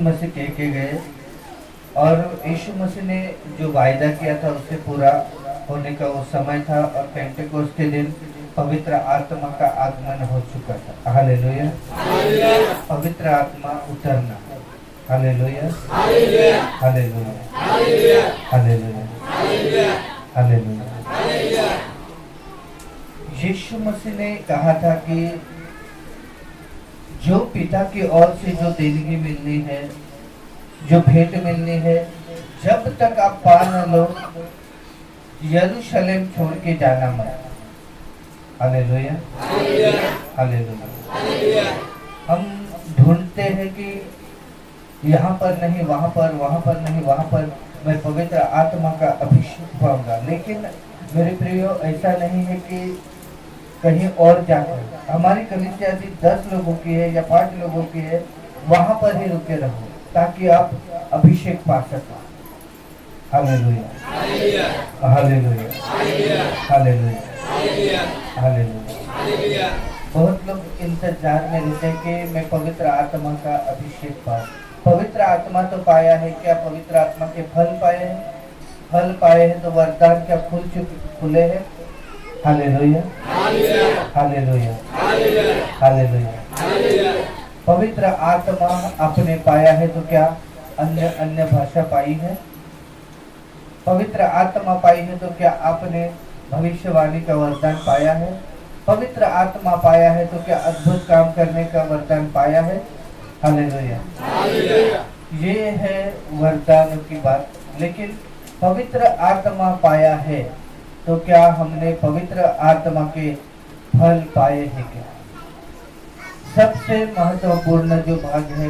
यीशु मसीह कह के गए और यीशु मसीह ने जो वायदा किया था उससे पूरा होने का वो समय था और पेंटेकोस्त के दिन पवित्र आत्मा का आगमन हो चुका था। हालेलुया। पवित्र आत्मा उतरना। हालेलुया। हालेलुया। हालेलुया। हालेलुया। यीशु मसीह ने कहा था कि जो पिता की ओर से जो देनगी मिलनी है, जो भेंट मिलनी है, जब तक आप पा न लो यरूशलेम छोड़ के जाना मत। हालेलुया। हालेलुया। हम ढूंढते हैं कि यहाँ पर नहीं, वहाँ पर, वहाँ पर नहीं, वहाँ पर मैं पवित्र आत्मा का अभिषेक पाऊंगा, लेकिन मेरे प्रियो ऐसा नहीं है कि कहीं और जाकर। हमारी कलीसिया यदि 10 लोगों की है या 5 लोगों की है, वहां पर ही रुके रहो ताकि आप अभिषेक पा सको। हालेलुया। हालेलुया। हालेलुया। हालेलुया। बहुत लोग इंतजार में रहते हैं कि मैं पवित्र आत्मा का अभिषेक पाऊं। पवित्र आत्मा तो पाया है, क्या पवित्र आत्मा के फल पाए हैं? फल पाए हैं तो वरदान क्या खुले हैं? हालेलुया। हालेलुया। हालेलुया। पवित्र आत्मा आपने पाया है तो क्या अन्य अन्य भाषा पाई है? पवित्र आत्मा पाई है तो क्या आपने भविष्यवाणी का वरदान पाया है? पवित्र आत्मा पाया है तो क्या अद्भुत काम करने का वरदान पाया है? हालेलुया। ये है वरदान की बात। लेकिन पवित्र आत्मा पाया है तो क्या हमने पवित्र आत्मा के फल पाए हैं क्या? सबसे महत्वपूर्ण जो भाग है,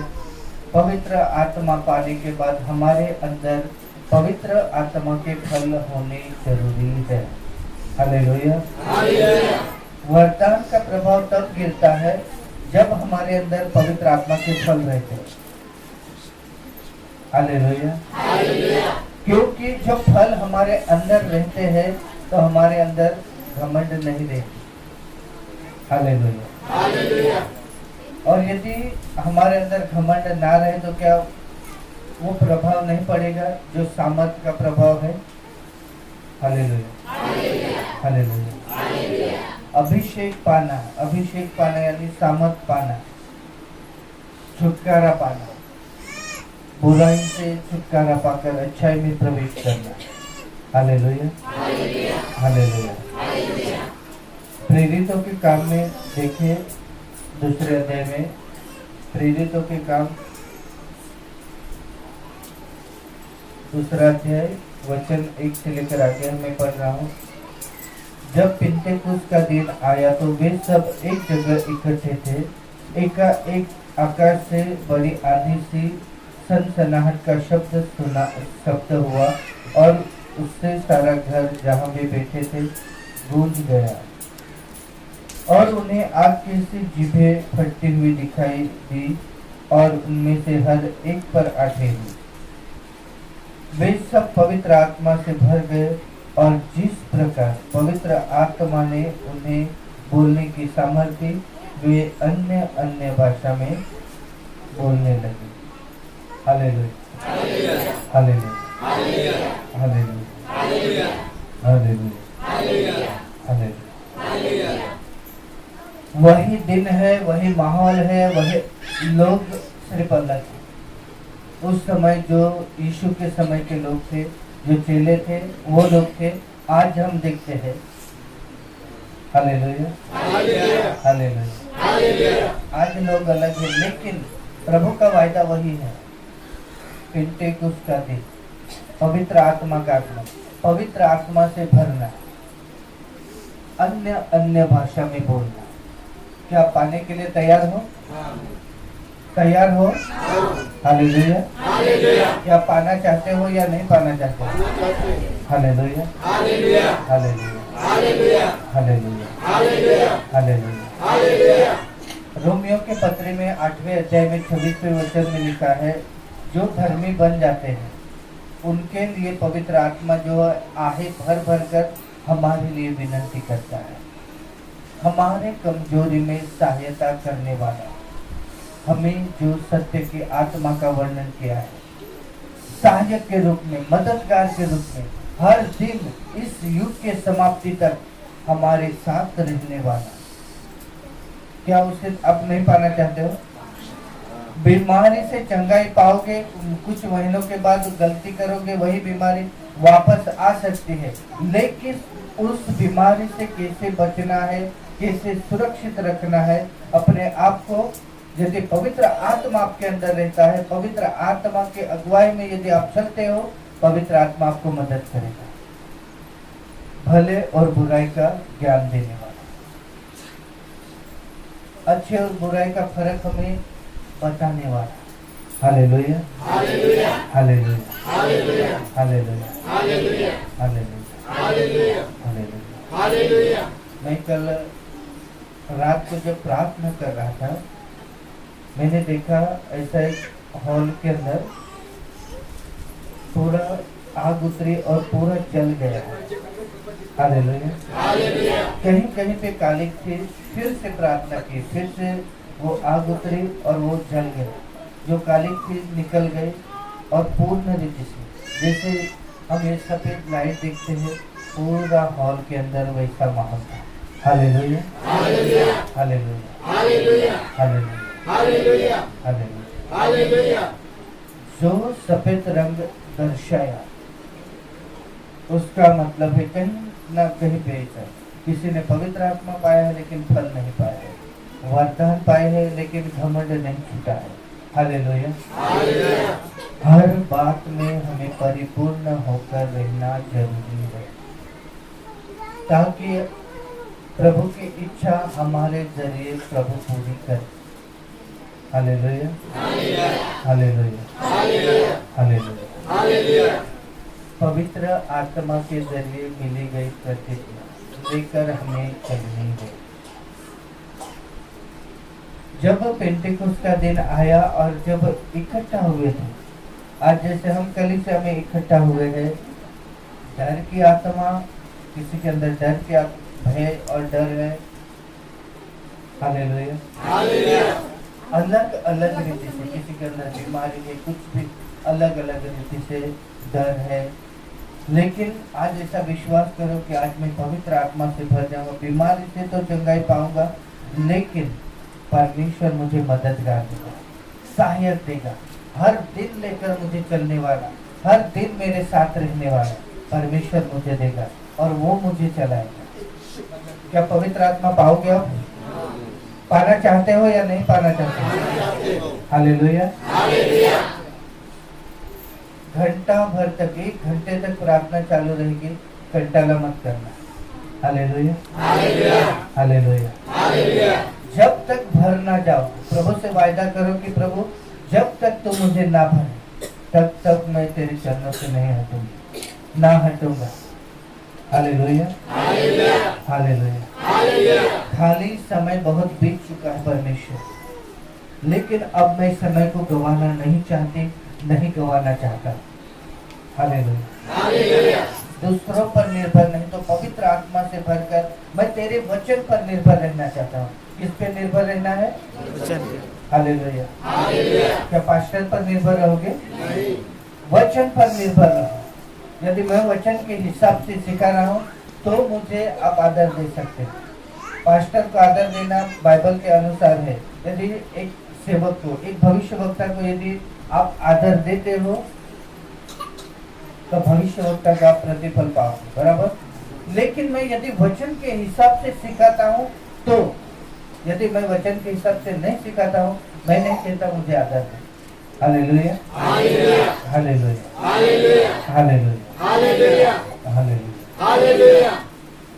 पवित्र आत्मा पाने के बाद हमारे अंदर पवित्र आत्मा के फल होने जरूरी है। हालेलुया। वरदान का प्रभाव तब गिरता है जब हमारे अंदर पवित्र आत्मा के फल रहते हैं। हालेलुया। क्योंकि जब फल हमारे अंदर रहते हैं तो हमारे अंदर घमंड नहीं रहती। हालेलुया। और यदि हमारे अंदर घमंड ना रहे तो क्या वो प्रभाव नहीं पड़ेगा जो सामर्थ का प्रभाव है? हालेलुया। हालेलुया। अभिषेक पाना यानी सामर्थ पाना, छुटकारा पाना, बुराई से छुटकारा पाकर अच्छाई में प्रवेश करना। हालेलुया। हालेलुया। प्रेरितों के काम में देखिए, दूसरे अध्याय में प्रेरितों के काम, दूसरा अध्याय वचन 1 से लेकर आगे मैं पढ़ रहा हूँ। जब पिन्तेकुस्त का दिन आया तो वे सब एक जगह इकट्ठे थे। एकाएक आकाश से बड़ी आंधी सी सनसनाहट का शब्द हुआ और उससे सारा घर जहाँ वे बैठे थे गूंज गया और उन्हें आग की सी जीभें फटती हुई दिखाई दी और उनमें से हर एक पर आ ठहरी। वे सब पवित्र आत्मा से भर गए और जिस प्रकार पवित्र आत्मा ने उन्हें बोलने की सामर्थ्य दी, वे अन्य अन्य भाषा में बोलने लगे। Hallelujah. Hallelujah. Hallelujah. Hallelujah. Hallelujah. वही दिन है, वही माहौल है, वही लोग सिर्फ अलग है। उस समय जो यीशु के समय के लोग थे, जो चेले थे, वो लोग थे। आज हम देखते हैं। हालेलुया। हालेलुया। आज लोग अलग है, लेकिन प्रभु का वायदा वही है। पेंटेकुस्त का दिन, पवित्र आत्मा का आगमन, पवित्र आत्मा से भरना, अन्य अन्य भाषा में बोलना। क्या पाने के लिए तैयार हो? तैयार हो? हालेलुया। क्या पाना चाहते हो या नहीं पाना चाहते हो? हालेलुया। हालेलुया। हालेलुया। रोमियो के पत्र में 8वें अध्याय में 26वें वचन में लिखा है, जो धर्मी बन जाते हैं उनके लिए पवित्र आत्मा जो आहे भर भर कर हमारे लिए विनती करता है, हमारे कमजोरी में सहायता करने वाला। हमें जो सत्य की आत्मा का वर्णन किया है, सहायक के रूप में, मददगार के रूप में, हर दिन इस युग के समाप्ति तक हमारे साथ रहने वाला। क्या उसे आप नहीं पाना चाहते हो? बीमारी से चंगाई पाओगे, कुछ महीनों के बाद गलती करोगे, वही बीमारी वापस आ सकती है, लेकिन उस बीमारी से कैसे बचना है, कैसे सुरक्षित रखना है अपने आप को, यदि पवित्र आत्मा आपके अंदर रहता है, पवित्र आत्मा के अगुवाई में यदि आप चलते हो, पवित्र आत्मा आपको मदद करेगा, भले और बुराई का ज्ञान देने वाला, अच्छे और बुराई का फर्क हमें बताने वाला। Hallelujah, hallelujah, hallelujah, hallelujah, hallelujah, hallelujah, hallelujah, hallelujah. मैं कल रात को जब प्रार्थना कर रहा था, मैंने देखा ऐसा एक हॉल के अंदर पूरा आग उतरी और पूरा जल गया। Hallelujah, hallelujah. कहीं कहीं पे कालिक थी, फिर से प्रार्थना की, फिर से वो आग उतरी और वो जल गया। जो कालिक थी निकल गई और पूर्ण रीति से, जैसे हम ये सफेद लाइट देखते हैं, पूरा हॉल के अंदर वैसा माहौल था। Hallelujah, hallelujah, hallelujah, hallelujah, hallelujah, hallelujah, hallelujah. जो सफेद रंग दर्शाया, उसका मतलब है कहीं ना कहीं बेचा। किसी ने पवित्र आत्मा पाया है लेकिन फल नहीं पाया है, वरदान पाए है लेकिन घमंड नहीं छूटा है। Hallelujah, hallelujah. हर बात में हमें परिपूर्ण होकर रहना जरूरी है, ताकि प्रभु की इच्छा हमारे जरिए प्रभु पूरी करे। Hallelujah, hallelujah, hallelujah, hallelujah. पवित्र आत्मा के जरिए मिली गई प्रतिज्ञा लेकर हमें चलनी है। जब पेंटेकोस्त का दिन आया और जब इकट्ठा हुए थे, आज जैसे हम कलीसिया में इकट्ठा हुए हैं, डर की आत्मा, किसी के अंदर डर की भय और डर है। Hallelujah, hallelujah. अलग अलग रीति से, किसी के अंदर बीमारी है, कुछ भी अलग अलग रीति से डर है, लेकिन आज ऐसा विश्वास करो कि आज मैं पवित्र आत्मा से भर जाऊंगा। बीमारी से तो चंगाई पाऊंगा, लेकिन परमेश्वर मुझे मददगार देगा, सहायक देगा, हर दिन लेकर मुझे चलने वाला, हर दिन मेरे साथ रहने वाला परमेश्वर मुझे देगा और वो मुझे चलाएगा। क्या पवित्र आत्मा पाओगे आप? पाना चाहते हो या नहीं पाना चाहते हो? Hallelujah, hallelujah. घंटा भर तक, 1 घंटे तक प्रार्थना चालू रहेगी, घंटाला मत करना। Hallelujah, hallelujah, hallelujah, hallelujah. जब तक भर ना जाओ, प्रभु से वायदा करो कि प्रभु जब तक तू मुझे ना भरे, तब तक मैं तेरे चरणों से नहीं हटूंगा, ना हटूंगा। Hallelujah, hallelujah, hallelujah, hallelujah. खाली समय बहुत बीत चुका है परमेश्वर, लेकिन अब मैं समय को गंवाना नहीं चाहती, नहीं गंवाना चाहता। Hallelujah, hallelujah. दूसरों पर निर्भर नहीं तो पवित्र आत्मा से भरकर मैं तेरे वचन पर निर्भर रहना चाहता हूँ। किस पे निर्भर रहना है? वचन। Hallelujah, hallelujah. क्या पास्टर पर निर्भर रहोगे? नहीं, वचन पर निर्भर रहो। यदि मैं वचन के हिसाब से सिखा रहा हूँ तो मुझे आप आदर दे सकते हैं। पास्टर को आदर देना बाइबल के अनुसार है। यदि एक सेवक को, एक भविष्यवक्ता को यदि आप आदर देते हो तो भविष्यवक्ता का प्रतिफल पाओगे, बराबर। लेकिन मैं यदि वचन के हिसाब से सिखाता हूँ तो, यदि मैं वचन के हिसाब से नहीं सिखाता हूँ, मैं नहीं कहता मुझे आदर दे। Hallelujah, hallelujah, hallelujah, hallelujah, hallelujah, hallelujah, hallelujah.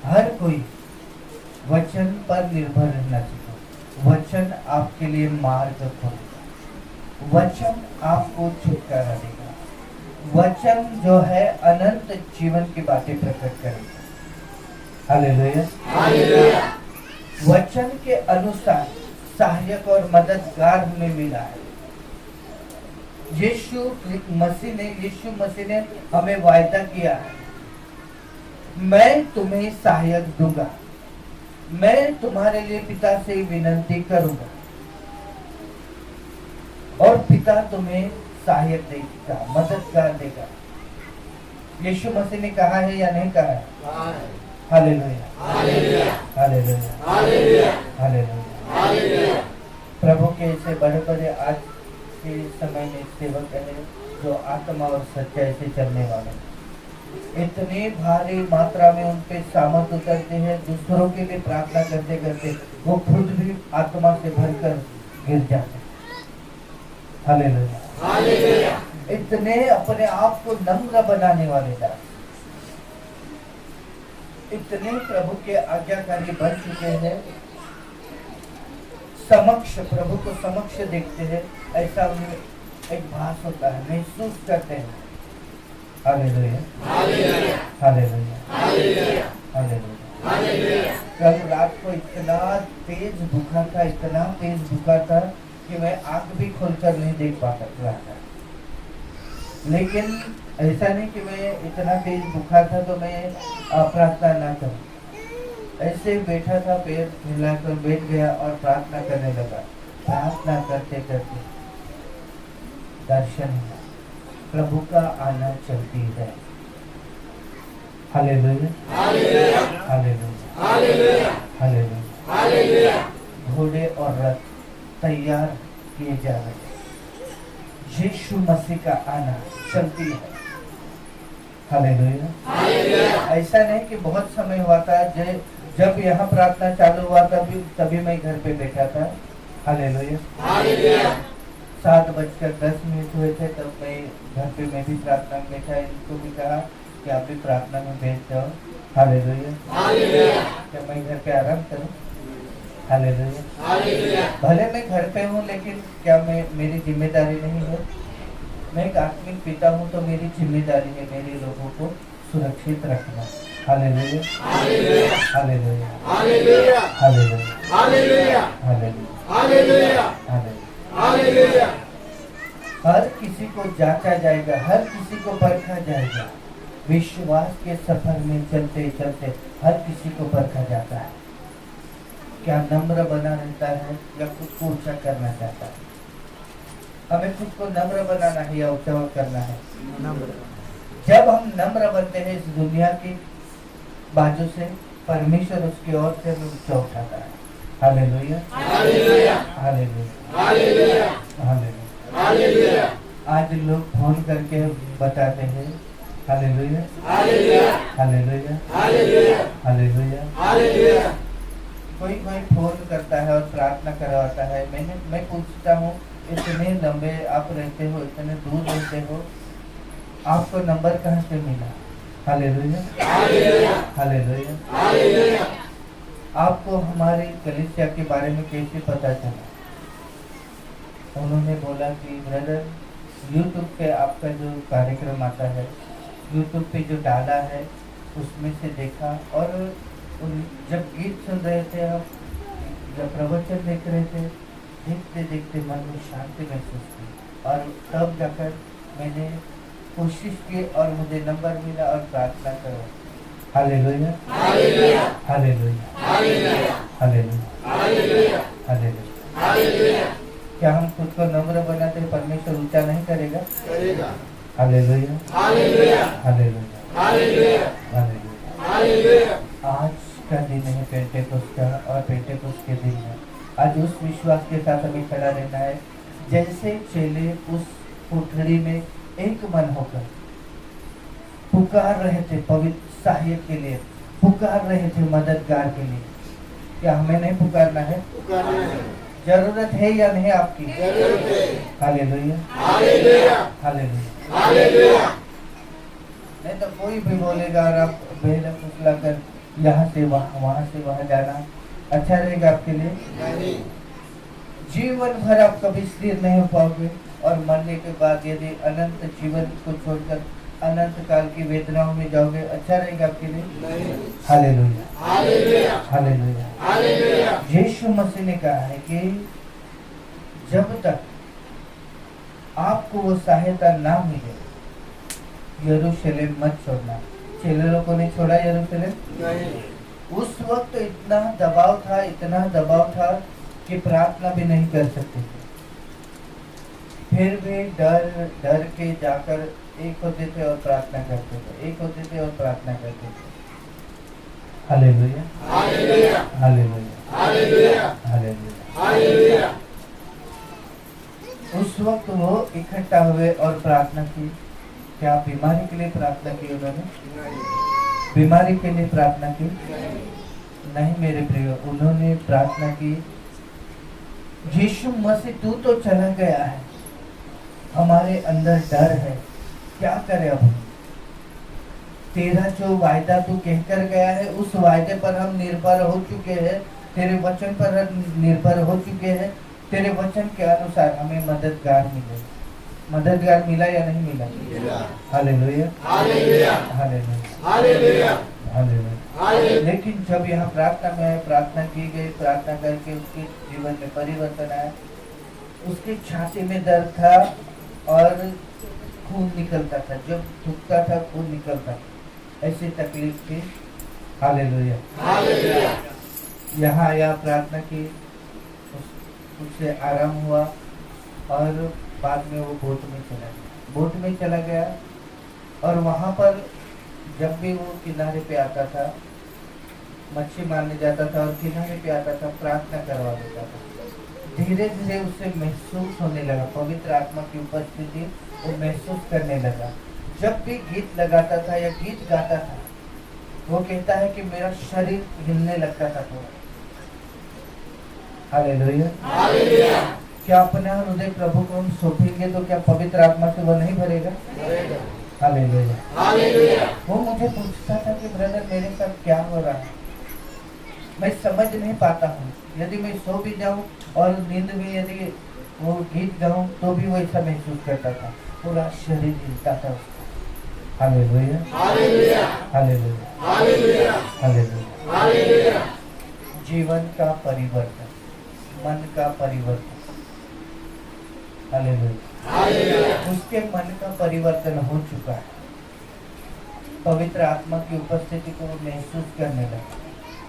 हर कोई वचन पर निर्भर रहना चाहिए। वचन आपके लिए मार्ग खोलेगा, वचन आपको छुटकारा देगा, वचन जो है अनंत जीवन की बातें प्रकट करेगा। Hallelujah, hallelujah. वचन के अनुसार सहायक और मददगार हमें मिला है। यीशु मसीह ने हमें वायदा किया है, मैं तुम्हें सहायक दूंगा, मैं तुम्हारे लिए पिता से विनती करूंगा। और पिता तुम्हें सहायक देगा, मददगार देगा। यीशु मसीह ने कहा है या नहीं कहा है? Hallelujah, hallelujah, hallelujah, hallelujah. प्रभु के ऐसे बड़े बड़े आज के समय में सेवक है जो आत्मा और सच्चाई से चलने वाले, इतनी भारी मात्रा में उन पे सामर्थ उतरते हैं, दूसरों के लिए प्रार्थना करते करते वो खुद भी आत्मा से भरकर गिर जाते हैं। Hallelujah, hallelujah. इतने अपने आप को नम्र बनाने वाले दास, इतने प्रभु के आज्ञाकारी बन चुके हैं, समक्ष प्रभु को समक्ष देखते हैं, ऐसा उन्हें एक भास होता है, महसूस करते हैं। Hallelujah, hallelujah, hallelujah, hallelujah, hallelujah. कल रात को इतना तेज भूखा था, इतना तेज भूखा था कि मैं आंख भी खोलकर नहीं देख पाता था। लेकिन ऐसा नहीं कि मैं इतना तेज भूखा था तो मैं प्रार्थना ना करूं। ऐसे बैठा था, पैर हिलाकर बैठ गया और प्रार्थना करने लगा। प्रार्थना करते करते दर्शन हुआ, प्रभु का आना चलती है। Hallelujah, hallelujah, hallelujah, hallelujah, hallelujah, hallelujah. घोड़े और रथ तैयार किए जा रहे हैं, यीशु मसीह का आना चलती है। Hallelujah, hallelujah. ऐसा नहीं कि बहुत समय हुआ था, जब यहाँ प्रार्थना चालू हुआ तभी मैं घर पे बैठा था। Hallelujah, hallelujah. 7:10 हुए थे तब मैं घर पे मैं भी प्रार्थना में बैठा। इनको भी कहा कि आप भी प्रार्थना में बैठ जाओ। Hallelujah, hallelujah. क्या मैं घर पे आराम करूं? Hallelujah, hallelujah. भले मैं घर पे हूँ लेकिन क्या मेरी जिम्मेदारी नहीं है? मैं एक आत्मिक पिता हूँ तो मेरी जिम्मेदारी है मेरे लोगों को सुरक्षित रखना। Hallelujah, hallelujah, hallelujah, hallelujah, hallelujah, hallelujah, hallelujah, hallelujah. हर किसी को जांचा जाएगा, हर किसी को परखा जाएगा। विश्वास के सफर में चलते चलते हर किसी को परखा जाता है। क्या नम्र बना रहता है या खुद को ऊंचा करना चाहता है? हमें खुद को नम्र बनाना है या ऊंचा करना है? नम्र। जब हम नम्र बनते हैं इस दुनिया की बाजू से, परमेश्वर उसकी ओर से हमें ऊंचा उठाता है। Hallelujah, hallelujah, hallelujah, hallelujah, hallelujah. आज लोग फोन करके बताते हैं hallelujah, hallelujah, hallelujah, hallelujah, hallelujah, hallelujah. कोई फोन करता है और प्रार्थना करवाता है। मैं पूछता हूँ, इतने लंबे आप रहते हो, इतने दूर रहते हो, आपको नंबर कहाँ से मिला? Hallelujah, hallelujah, hallelujah, hallelujah. आपको हमारी कलीसिया के बारे में कैसे पता चला? उन्होंने बोला कि ब्रदर यूट्यूब पे आपका जो कार्यक्रम आता है, यूट्यूब पे जो डाला है उसमें से देखा, और जब गीत सुन रहे थे, हम जब प्रवचन देख रहे थे, देखते देखते मन में शांति महसूस की, और तब जाकर मैंने कोशिश की और मुझे नंबर मिला और प्रार्थना करो। Hallelujah, hallelujah, hallelujah, hallelujah, hallelujah, hallelujah, hallelujah. क्या हम खुद को नम्र बनाते परमेश्वर ऊंचा नहीं करेगा? करेगा। Hallelujah, hallelujah, hallelujah, hallelujah, hallelujah. आज का दिन है पेंटेकोस्त का, और पेंटेकोस्त के दिन है आज उस विश्वास के साथ हमें खड़ा रहना है जैसे चेले उस कोठरी में एक मन होकर पुकार रहे थे पवित्र सहायक के लिए, पुकार रहे थे मददगार के लिए। क्या हमें नहीं पुकारना है? पुकारना है। जरूरत है या नहीं आपकी? जरूरत है। Hallelujah, hallelujah, hallelujah, hallelujah. नहीं तो कोई भी बोलेगा और आप बेहद फुसला कर यहाँ से वहाँ से वहाँ जाना अच्छा रहेगा आपके लिए? नहीं। जीवन भर आप कभी स्थिर नहीं हो पाओगे, और मरने के बाद यदि अनंत जीवन को छोड़कर अनंत काल की वेदनाओं में जाओगे, अच्छा रहेगा आपके लिए? नहीं। Hallelujah, hallelujah, hallelujah, hallelujah. यीशु मसीह ने कहा है कि जब तक आपको वो सहायता ना मिले यरूशलेम मत छोड़ना। चेले लोगों ने छोड़ा यरूशलेम? नहीं। उस वक्त इतना दबाव था कि प्रार्थना भी नहीं कर सकते थे। फिर भी डर डर के जाकर एक होते थे और प्रार्थना करते थे, एक होते थे और प्रार्थना करते थे। Hallelujah, hallelujah, hallelujah, hallelujah, hallelujah. उस वक्त वो इकट्ठा हुए और प्रार्थना की। क्या बीमारी के लिए प्रार्थना की उन्होंने? बीमारी के लिए प्रार्थना की नहीं मेरे प्रिय, उन्होंने प्रार्थना की, यीशु मसीह तू तो चला गया है, हमारे अंदर डर है, क्या करें अब? तेरा जो वायदा तू कहकर गया है उस वायदे पर हम निर्भर हो चुके हैं, तेरे वचन पर हम निर्भर हो चुके हैं। तेरे वचन के अनुसार हमें मददगार मिले। मददगार मिला या नहीं मिला? Hallelujah, hallelujah, hallelujah, hallelujah, hallelujah. लेकिन जब यहाँ प्रार्थना में प्रार्थना की गई, प्रार्थना करके उसके जीवन में परिवर्तन आया। उसकी छाती में दर्द था और खून निकलता था, जब थूकता था खून निकलता था, ऐसी तकलीफ थी। Hallelujah, hallelujah. यहाँ आया, प्रार्थना की, उससे आराम हुआ और बाद में वो बोट में चला गया। बोट में चला गया और वहाँ पर जब भी वो किनारे पे आता था, मच्छी मारने जाता था और किनारे पे आता था, प्रार्थना करवा देता था। धीरे धीरे उसे महसूस होने लगा, पवित्र आत्मा की उपस्थिति वो महसूस करने लगा। जब भी गीत लगाता था या गीत गाता था, वो कहता है कि मेरा शरीर हिलने लगता था थोड़ा। Hallelujah, hallelujah. क्या अपना हृदय प्रभु को हम सौंपेंगे तो क्या पवित्र आत्मा से वो नहीं भरेगा? Hallelujah, hallelujah. वो मुझे पूछता था कि ब्रदर मेरे साथ क्या हो रहा है, मैं समझ नहीं पाता हूँ। यदि मैं सो भी जाऊँ और नींद में यदि वो गीत गाऊँ तो भी वो ऐसा महसूस करता था, पूरा शरीर हिलता था उसका। Hallelujah, hallelujah, hallelujah, hallelujah, hallelujah, hallelujah. जीवन का परिवर्तन, मन का परिवर्तन। हालेलुया। उसके मन का परिवर्तन हो चुका है। पवित्र आत्मा की उपस्थिति को वो महसूस करने लगा।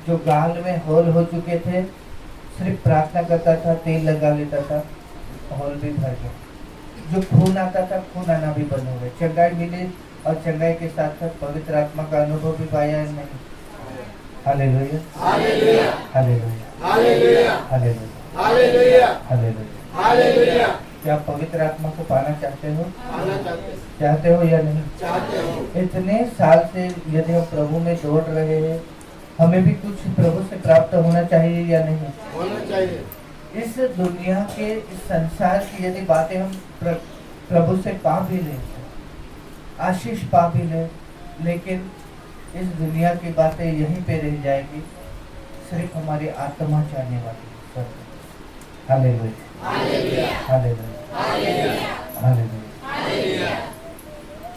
जो गाल में होल हो चुके थे, सिर्फ प्रार्थना करता था, तेल लगा लेता था, होल भी भर गया। जो खून आता था, खून आना भी बंद हो गया। चंगाई मिली और चंगाई के साथ साथ पवित्र आत्मा का अनुभव भी पाया है नहीं? Hallelujah, hallelujah, hallelujah, hallelujah, hallelujah, hallelujah, hallelujah. क्या पवित्र आत्मा को पाना चाहते हो? चाहते हो या नहीं? चाहते हो। इतने साल से यदि हम प्रभु में दौड़ रहे हैं, हमें भी कुछ प्रभु से प्राप्त होना चाहिए या नहीं? होना चाहिए। इस दुनिया के, इस संसार की यदि बातें हम प्रभु से पा भी लें, आशीष पा भी लें, लेकिन इस दुनिया की बातें यहीं पे रह जाएगी, सिर्फ हमारी आत्मा चाहने वाली। Hallelujah, hallelujah, hallelujah, hallelujah.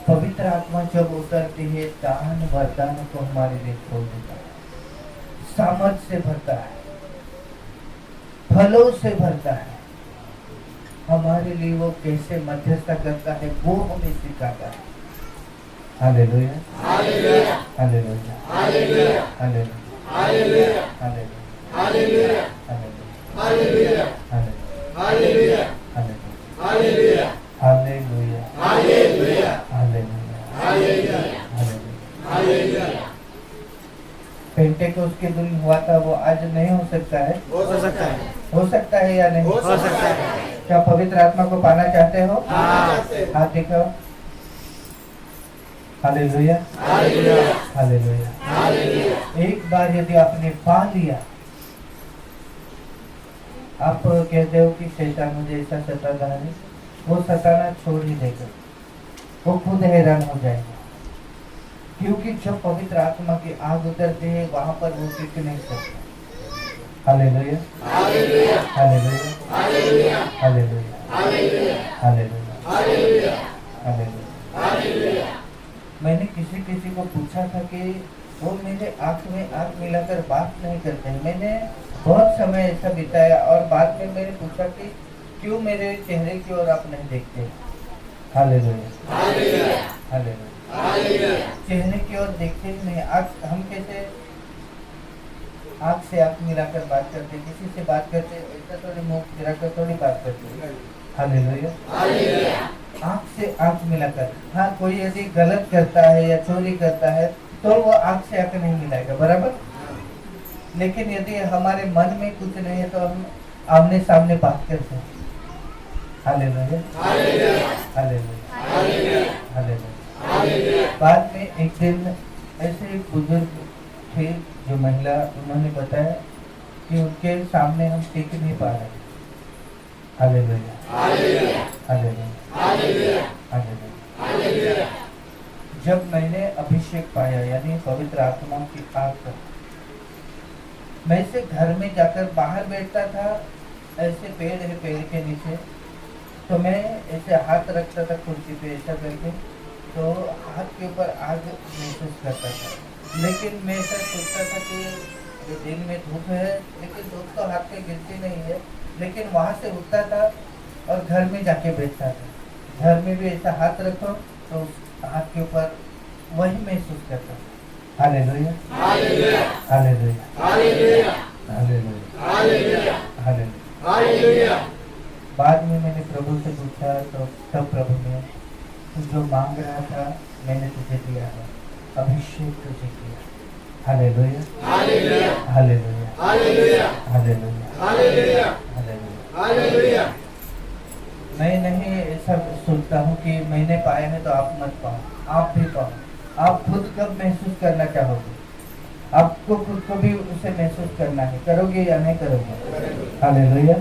पवित्र आत्मा जब उतरती है, दान वरदान को हमारे लिए खोल देता है, सामर्थ से भरता है, फलों से भरता है। हमारे लिए वो कैसे मध्यस्थता करता है वो हमें सिखाता है। Hallelujah, hallelujah, hallelujah, hallelujah, hallelujah, hallelujah, hallelujah, hallelujah, hallelujah, hallelujah, hallelujah, hallelujah, hallelujah, hallelujah. Pentecost के दिन हुआ था, वो आज नहीं हो सकता है? हो सकता है। हो सकता है या नहीं? हो सकता है। क्या पवित्र आत्मा को पाना चाहते हो? हाथ दिखाओ। Hallelujah, hallelujah, hallelujah, hallelujah. एक बार यदि आपने पा लिया, आप कहते हो कि शैतान मुझे ऐसा सताता है, वो सताना छोड़ ही देगा, वो खुद हैरान हो जाएगा। क्योंकि जब पवित्र आत्मा की आग उतरती है, वहां पर वो टिक नहीं सकता। Hallelujah, hallelujah, hallelujah, hallelujah, hallelujah, hallelujah, hallelujah, hallelujah. मैंने किसी को पूछा था कि वो मेरे आंख में आंख मिलाकर बात नहीं करते हैं। मैंने बहुत समय ऐसा बिताया और बाद में मैंने पूछा कि क्यों मेरे चेहरे की ओर आप नहीं देखते? Hallelujah, hallelujah, hallelujah, hallelujah. चेहरे की ओर देखते ही नहीं। हम कैसे आंख से आंख मिलाकर बात करते, किसी से बात करते, ऐसा थोड़ी मुंह फिराकर थोड़ी बात करते। हालेलुया। आंख से आंख मिलाकर। हाँ, कोई यदि गलत करता है या चोरी करता है तो वो आंख से आंख नहीं मिलाएगा, बराबर। लेकिन यदि हमारे मन में कुछ नहीं है तो हम आमने सामने बात करते हैं। Hallelujah, hallelujah, hallelujah. बाद में एक दिन ऐसे एक बुजुर्ग थे जो महिला, उन्होंने बताया कि उनके सामने हम टिक नहीं पा रहे। Hallelujah, hallelujah, hallelujah. जब मैंने अभिषेक पाया यानी पवित्र आत्मा की आग, मैं से घर में जाकर बाहर बैठता था, ऐसे पेड़ है, पेड़ के नीचे, तो मैं ऐसे हाथ रखता था कुर्सी पे ऐसा करके, तो हाथ के ऊपर आग महसूस करता था। लेकिन मैं ऐसा सोचता था कि दिन में धूप है, लेकिन धूप तो हाथ पे गिरती नहीं है। लेकिन वहाँ से उठता था और घर में जाके बैठता था। घर में भी ऐसा हाथ रखो तो उस हाथ के ऊपर वही महसूस करता था। Hallelujah, hallelujah, hallelujah, hallelujah, hallelujah. बाद में मैंने प्रभु से पूछा तो तब प्रभु ने, तू जो मांग रहा था मैंने तुझे दिया है, अभिषेक तुझे किया। Hallelujah, hallelujah, hallelujah, hallelujah, hallelujah, hallelujah. मैं नहीं ऐसा सोचता हूँ कि मैंने पाया है तो आप मत पाओ, आप भी पाओ। आप खुद कब महसूस करना चाहोगे? आपको खुद को भी उसे महसूस करना है, करोगे या नहीं करोगे? हालेलुया।